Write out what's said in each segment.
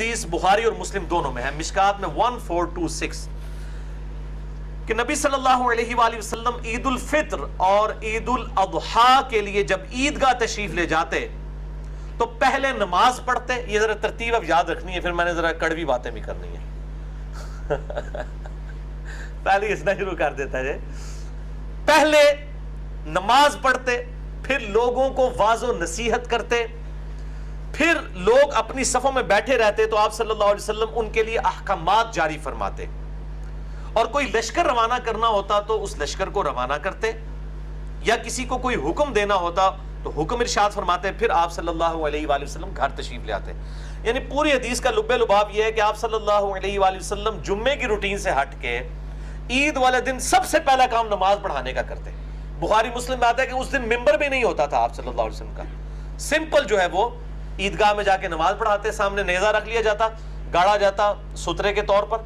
حدیث بخاری اور مسلم دونوں میں ہے، مشکات میں 1426، کہ نبی صلی اللہ علیہ وآلہ وسلم عید الفطر اور عید الاضحیٰ کے لیے جب عیدگاہ تشریف لے جاتے تو پہلے نماز پڑھتے. یہ ذرا ترتیب اب یاد رکھنی ہے، پھر میں نے ذرا کڑوی باتیں بھی کرنی ہیں. پہلے اس نے شروع کر دیتا ہے، پہلے نماز پڑھتے، پھر لوگوں کو واعظ و نصیحت کرتے، پھر لوگ اپنی صفوں میں بیٹھے رہتے تو آپ صلی اللہ علیہ وسلم ان کے لیے احکامات جاری فرماتے، اور کوئی لشکر روانہ کرنا ہوتا تو اس لشکر کو روانہ کرتے، یا کسی کو کوئی حکم دینا ہوتا تو حکم ارشاد فرماتے، پھر آپ صلی اللہ علیہ وآلہ وسلم گھر تشریف لے آتے. یعنی پوری حدیث کا لب لباب یہ ہے کہ آپ صلی اللہ علیہ وآلہ وسلم جمعے کی روٹین سے ہٹ کے عید والے دن سب سے پہلا کام نماز پڑھانے کا کرتے. بخاری مسلم میں آتا ہے کہ اس دن ممبر بھی نہیں ہوتا تھا آپ صلی اللہ علیہ وسلم کا، سمپل جو ہے وہ عیدگاہ میں جا کے نماز پڑھاتے، سامنے نیزہ رکھ لیا جاتا، گاڑا جاتا سترے کے طور پر،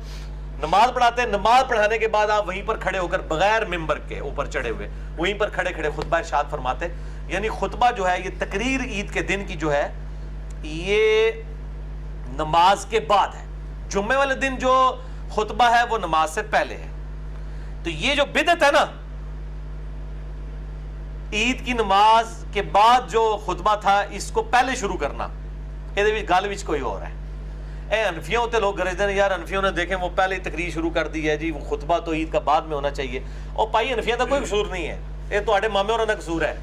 نماز پڑھاتے. نماز پڑھانے کے بعد آپ وہیں پر کھڑے ہو کر بغیر ممبر کے اوپر چڑھے ہوئے وہیں پر کھڑے کھڑے خطبہ ارشاد فرماتے. یعنی خطبہ جو ہے یہ تقریر عید کے دن کی جو ہے یہ نماز کے بعد ہے. جمعے والے دن جو خطبہ ہے وہ نماز سے پہلے ہے. تو یہ جو بدعت ہے نا، عید کی نماز کے بعد جو خطبہ تھا اس کو پہلے شروع کرنا، یہ گل وچ کوئی اور ہے. اے انفیوں ہوتے لوگ گرجتے ہیں یار انفیوں نے دیکھیں وہ پہلے تقریر شروع کر دی ہے جی، وہ خطبہ تو عید کا بعد میں ہونا چاہیے. اور پائی انفیاں کا کوئی قصور نہیں ہے، یہ تو آڑے مامے اور قصور ہے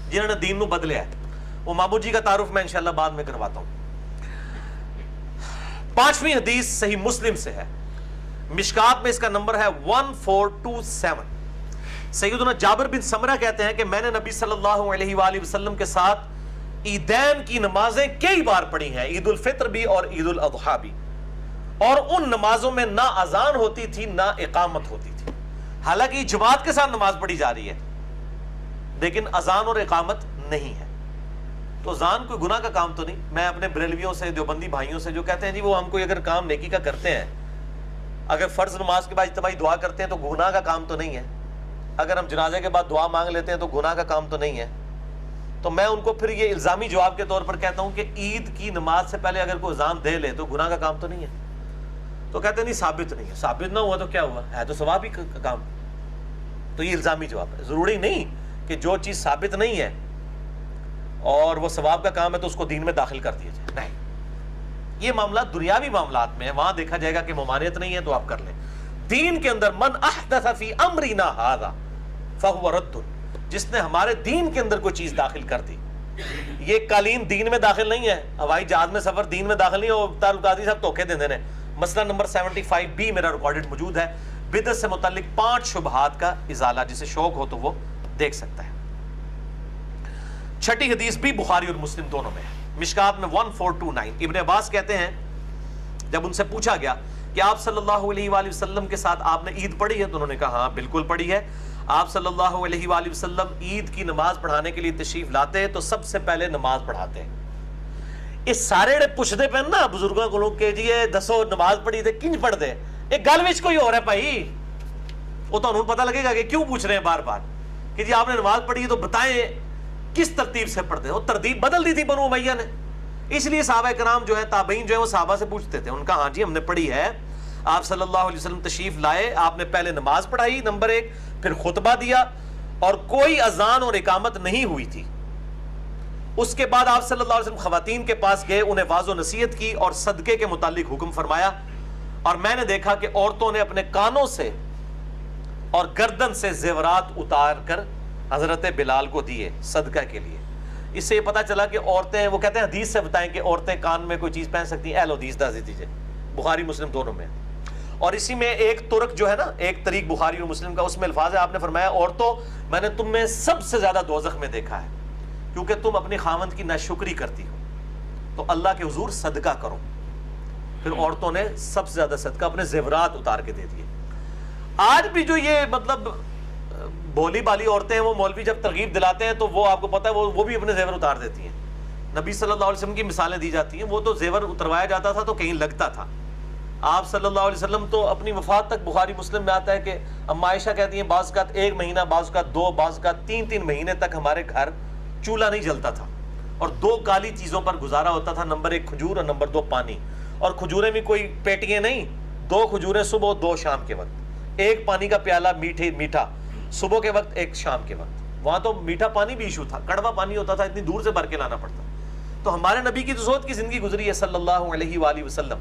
جنہوں نے دین نو بدلیا ہے. وہ مامو جی کا تعارف میں انشاءاللہ بعد میں کرواتا ہوں. 5ویں حدیث صحیح مسلم سے ہے، مشکات میں اس کا نمبر ہے 1427. سیدنا جابر بن سمرہ کہتے ہیں کہ میں نے نبی صلی اللہ علیہ وآلہ وسلم کے ساتھ عیدین کی نمازیں کئی بار پڑھی ہیں، عید الفطر بھی اور عید الاضحیٰ بھی، اور ان نمازوں میں نہ اذان ہوتی تھی نہ اقامت ہوتی تھی. حالانکہ جماعت کے ساتھ نماز پڑھی جا رہی ہے لیکن اذان اور اقامت نہیں ہے. تو اذان کوئی گناہ کا کام تو نہیں. میں اپنے بریلویوں سے دیوبندی بھائیوں سے جو کہتے ہیں جی وہ ہم کوئی اگر کام نیکی کا کرتے ہیں، اگر فرض نماز کے بعد اجتماعی دعا کرتے ہیں تو گناہ کا کام تو نہیں ہے، اگر ہم جنازے کے بعد دعا مانگ لیتے ہیں تو گناہ کا کام تو نہیں ہے. تو میں ان کو پھر یہ الزامی جواب کے طور پر کہتا ہوں کہ عید کی نماز سے پہلے اگر کوئی اذان دے لے تو گناہ کا کام تو نہیں ہے. تو کہتے ہیں نہیں ثابت نہیں ہے. ثابت نہ ہوا تو کیا ہوا، ہے تو ثواب ہی کا کام. تو یہ الزامی جواب ہے. ضروری نہیں کہ جو چیز ثابت نہیں ہے اور وہ ثواب کا کام ہے تو اس کو دین میں داخل کر دیا جائے. نہیں، یہ معاملات دنیاوی معاملات میں ہے، وہاں دیکھا جائے گا کہ ممانعت نہیں ہے تو آپ کر لیں. دین کے اندر من احدث فی امرنا ھذا فہو رد، جس نے ہمارے دین کے اندر کوئی چیز داخل کر دی. یہ قالین دین میں داخل نہیں ہے، ہوائی جہاز میں سفر دین میں داخل نہیں ہے. اور تعلقاتی صاحب دھوکے دے دینے. مسئلہ نمبر 75B میرا ریکارڈڈ موجود ہے، بدعت سے متعلق 5 شبہات کا ازالہ. جسے شوق ہو تو وہ دیکھ سکتا ہے. 6ٹھی حدیث بھی بخاری اور مسلم دونوں میں ہے، مشکات میں 1429. ابن عباس کہتے ہیں جب ان سے پوچھا گیا کہ آپ صلی اللہ علیہ وآلہ وسلم کے ساتھ آپ نے عید پڑھی ہے تو انہوں نے کہا ہاں بالکل پڑھی ہے. آپ صلی اللہ علیہ وآلہ وسلم عید کی نماز پڑھانے کے لیے تشریف لاتے تو سب سے پہلے نماز پڑھاتے. اس سارے پوچھتے پہ نا بزرگوں کو لوگ کہ جی دسو نماز پڑھی تھے کنج پڑھ دے، ایک گل وچ کوئی اور ہے بھائی. وہ تو انہوں پتہ لگے گا کہ کیوں پوچھ رہے ہیں بار بار کہ جی آپ نے نماز پڑھی ہے تو بتائیں کس ترتیب سے پڑھتے. وہ ترتیب بدل دی تھی بنو امیہ نے، اس لیے صحابہ کرام جو ہے تابعین جو ہے وہ صحابہ سے پوچھتے تھے. ان کا ہاں جی ہم نے پڑھی ہے، آپ صلی اللہ علیہ وسلم تشریف لائے، آپ نے پہلے نماز پڑھائی نمبر 1، پھر خطبہ دیا اور کوئی اذان اور اقامت نہیں ہوئی تھی. اس کے بعد آپ صلی اللہ علیہ وسلم خواتین کے پاس گئے، انہیں واعظ و نصیحت کی اور صدقے کے متعلق حکم فرمایا. اور میں نے دیکھا کہ عورتوں نے اپنے کانوں سے اور گردن سے زیورات اتار کر حضرت بلال کو دیے صدقہ کے لیے. اس سے یہ پتا چلا کہ عورتیں، وہ کہتے ہیں حدیث سے بتائیں کہ عورتیں کان میں کوئی چیز پہن سکتی ہیں. اہل حدیث دس دیجیے، بخاری مسلم دونوں میں. اور اسی میں ایک ترک جو ہے نا، ایک طریق بخاری اور مسلم کا، اس میں الفاظ ہے آپ نے فرمایا عورتوں میں نے تم میں سب سے زیادہ دوزخ میں دیکھا ہے کیونکہ تم اپنی خاوند کی ناشکری کرتی ہو، تو اللہ کے حضور صدقہ کرو. پھر عورتوں نے سب سے زیادہ صدقہ اپنے زیورات اتار کے دے دیے. آج بھی جو یہ مطلب بولی بالی عورتیں ہیں وہ مولوی جب ترغیب دلاتے ہیں تو وہ آپ کو پتہ ہے وہ بھی اپنے زیور اتار دیتی ہیں. نبی صلی اللہ علیہ وسلم کی مثالیں دی جاتی ہیں، وہ تو زیور اتروایا جاتا تھا تو کہیں لگتا تھا. آپ صلی اللہ علیہ وسلم تو اپنی وفات تک بخاری مسلم میں آتا ہے کہ اما عائشہ کہتی ہیں بعض اوقات 1 مہینہ، بعض اوقات 2، بعض اوقات 3 مہینے تک ہمارے گھر چولہا نہیں جلتا تھا اور 2 کالی چیزوں پر گزارا ہوتا تھا، نمبر 1 کھجور اور نمبر 2 پانی. اور کھجوریں بھی کوئی پیٹیاں نہیں، 2 کھجوریں صبح 2 شام کے وقت، ایک پانی کا پیالہ میٹھا صبح کے وقت ایک شام کے وقت. وہاں تو میٹھا پانی بھی ایشو تھا، کڑوا پانی ہوتا تھا، اتنی دور سے بھر کے لانا پڑتا. تو ہمارے نبی کی تو زہد کی زندگی گزری ہے صلی اللہ علیہ وآلہ وسلم.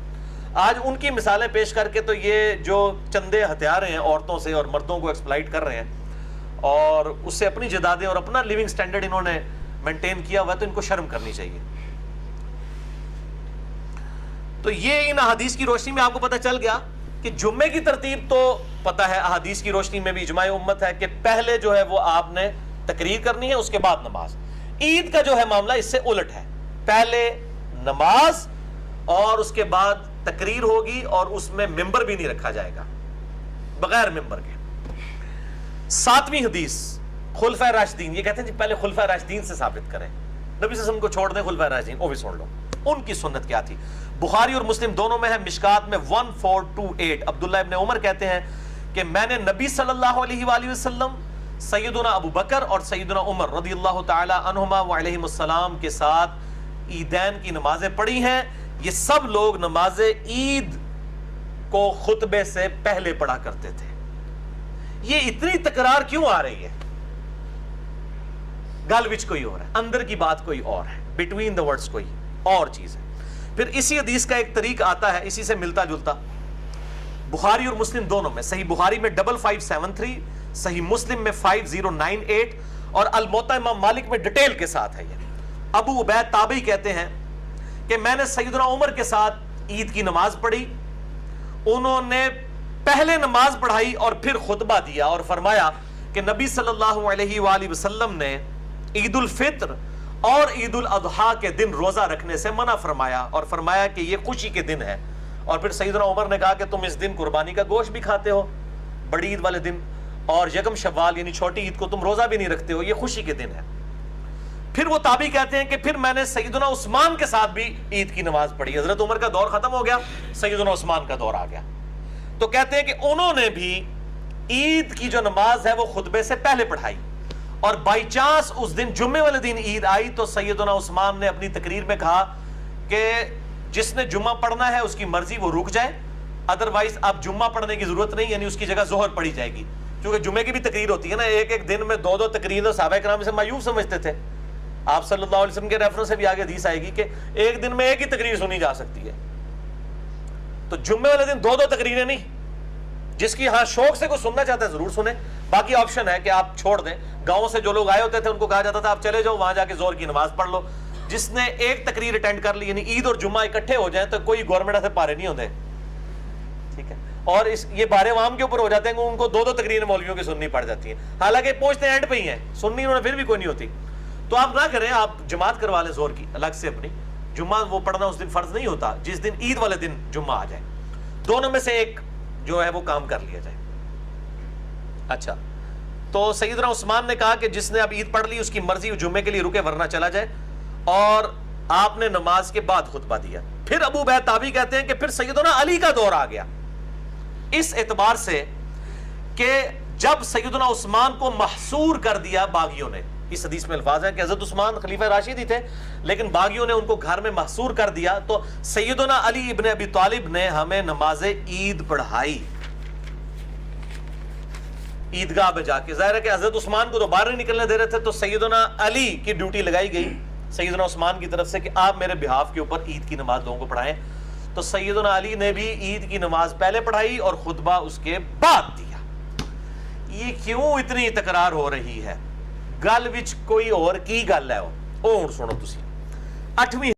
آج ان کی مثالیں پیش کر کے تو یہ جو چندے ہتھیار ہیں عورتوں سے اور مردوں کو ایکسپلائٹ کر رہے ہیں اور اس سے اپنی جدادیں اور اپنا لیونگ سٹینڈرڈ انہوں نے مینٹین کیا ہوا ہے، تو ان کو شرم کرنی چاہیے. تو یہ ان احادیث کی روشنی میں آپ کو پتہ چل گیا کہ جمعے کی ترتیب تو پتہ ہے، احادیث کی روشنی میں بھی اجماع امت ہے کہ پہلے جو ہے وہ آپ نے تقریر کرنی ہے، اس کے بعد نماز. عید کا جو ہے معاملہ اس سے الٹ ہے، پہلے نماز اور اس کے بعد تقریر ہوگی، اور اس میں ممبر بھی نہیں رکھا جائے گا، بغیر ممبر کے. 7ویں حدیث خلفائے راشدین، یہ کہتے ہیں جی پہلے خلفائے راشدین سے ثابت کریں، نبی صلی اللہ علیہ وسلم کو چھوڑ دیں، خلفائے راشدین وہ بھی سن لو ان کی سنت کیا تھی. بخاری اور مسلم دونوں میں ہے، مشکات میں 1428. عبداللہ ابن عمر کہتے ہیں کہ میں نے نبی صلی اللہ علیہ وآلہ وسلم، سیدنا ابو بکر اور سیدنا عمر رضی اللہ تعالی عنہما وعلیہم السلام کے ساتھ عیدین کی نمازیں پڑھی ہیں. یہ سب لوگ نماز عید کو خطبے سے پہلے پڑھا کرتے تھے. یہ اتنی تکرار کیوں آ رہی ہے؟ گل وچ کوئی اور ہے، اندر کی بات کوئی اور ہے، بٹوین دا ورڈز کوئی اور چیز ہے. پھر اسی حدیث کا ایک طریق آتا ہے اسی سے ملتا جلتا، بخاری اور مسلم دونوں میں، صحیح بخاری میں 5573، صحیح مسلم میں 5098 اور الموطا امام مالک میں ڈیٹیل کے ساتھ ہے. یہ ابو عبید تابعی کہتے ہیں کہ میں نے سیدنا عمر کے ساتھ عید کی نماز پڑھی، انہوں نے پہلے نماز پڑھائی اور پھر خطبہ دیا اور فرمایا کہ نبی صلی اللہ علیہ وآلہ وسلم نے عید الفطر اور عید الاضحیٰ کے دن روزہ رکھنے سے منع فرمایا اور فرمایا کہ یہ خوشی کے دن ہے. اور پھر سیدنا عمر نے کہا کہ تم اس دن قربانی کا گوشت بھی کھاتے ہو بڑی عید والے دن، اور یکم شوال یعنی چھوٹی عید کو تم روزہ بھی نہیں رکھتے ہو، یہ خوشی کے دن ہے. پھر وہ تابعی کہتے ہیں کہ پھر میں نے سیدنا عثمان کے ساتھ بھی عید کی نماز پڑھی. حضرت عمر کا دور ختم ہو گیا، سیدنا عثمان کا دور آ گیا. تو کہتے ہیں کہ انہوں نے بھی عید کی جو نماز ہے وہ خطبے سے پہلے پڑھائی، اور بائی چانس اس دن جمعے والے دن عید آئی تو سیدنا عثمان نے اپنی تقریر میں کہا کہ جس نے جمعہ پڑھنا ہے اس کی مرضی وہ رک جائے، ادروائز اب جمعہ پڑھنے کی ضرورت نہیں، یعنی اس کی جگہ ظہر پڑھی جائے گی. کیونکہ جمعے کی بھی تقریر ہوتی ہے نا، ایک دن میں 2 تقریر، صحابہ کرام سے مایوب سمجھتے تھے. آپ صلی اللہ علیہ وسلم کے ریفرنس سے بھی آگے حدیث آئے گی کہ ایک دن میں ایک ہی تقریر سنی جا سکتی ہے. تو جمعے والے دن 2 تقریریں نہیں، جس کی ہاں شوق سے کوئی سننا چاہتا ہے ضرور سنیں، باقی آپشن ہے کہ آپ چھوڑ دیں. گاؤں سے جو لوگ آئے ہوتے تھے ان کو کہا جاتا تھا آپ چلے جاؤ وہاں جا کے زور کی نماز پڑھ لو. جس نے ایک تقریر اٹینڈ کر لی، یعنی عید اور جمعہ اکٹھے ہو جائیں تو کوئی گورنمنٹ سے پارے نہیں ہوتے، ٹھیک ہے. اور یہ بارے عوام کے اوپر ہو جاتے ہیں کہ ان کو 2 تقریریں مولویوں کی سننی پڑ جاتی ہیں، حالانکہ پہنچتے اینڈ پہ ہی ہیں، سننی انہوں نے پھر بھی کوئی نہیں ہوتی. تو آپ نہ کریں، آپ جماعت کروا لیں زور کی الگ سے اپنی. جمعہ وہ پڑھنا اس دن فرض نہیں ہوتا، جس دن عید والے دن جمعہ آ جائے، دونوں میں سے ایک جو ہے وہ کام کر لیا جائے. اچھا، تو سیدنا عثمان نے کہا کہ جس نے اب عید پڑھ لی اس کی مرضی جمعے کے لیے رکے ورنہ چلا جائے، اور آپ نے نماز کے بعد خطبہ دیا. پھر ابو عبید تابعی کہتے ہیں کہ پھر سیدنا علی کا دور آ گیا، اس اعتبار سے کہ جب سیدنا عثمان کو محصور کر دیا باغیوں نے. اس حدیث میں الفاظ ہیں کہ حضرت عثمان خلیفہ راشد ہی تھے لیکن باغیوں نے ان کو گھر میں محصور کر دیا، تو سیدنا علی ابن ابی طالب نے ہمیں نماز عید پڑھائی عیدگاہ میں جا کے. ظاہر ہے کہ حضرت عثمان کو تو باہر نہیں نکلنے دے رہے تھے، تو سیدنا علی کی ڈیوٹی لگائی گئی سیدنا عثمان کی طرف سے کہ آپ میرے بہاف کے اوپر عید کی نماز لوگوں کو پڑھائیں. تو سیدنا علی نے بھی عید کی نماز پہلے پڑھائی اور خطبہ اس کے بعد دیا. یہ کیوں اتنی تکرار ہو رہی ہے؟ گل وچ کوئی اور کی گل ہے، وہ سنو تسی. 8ویں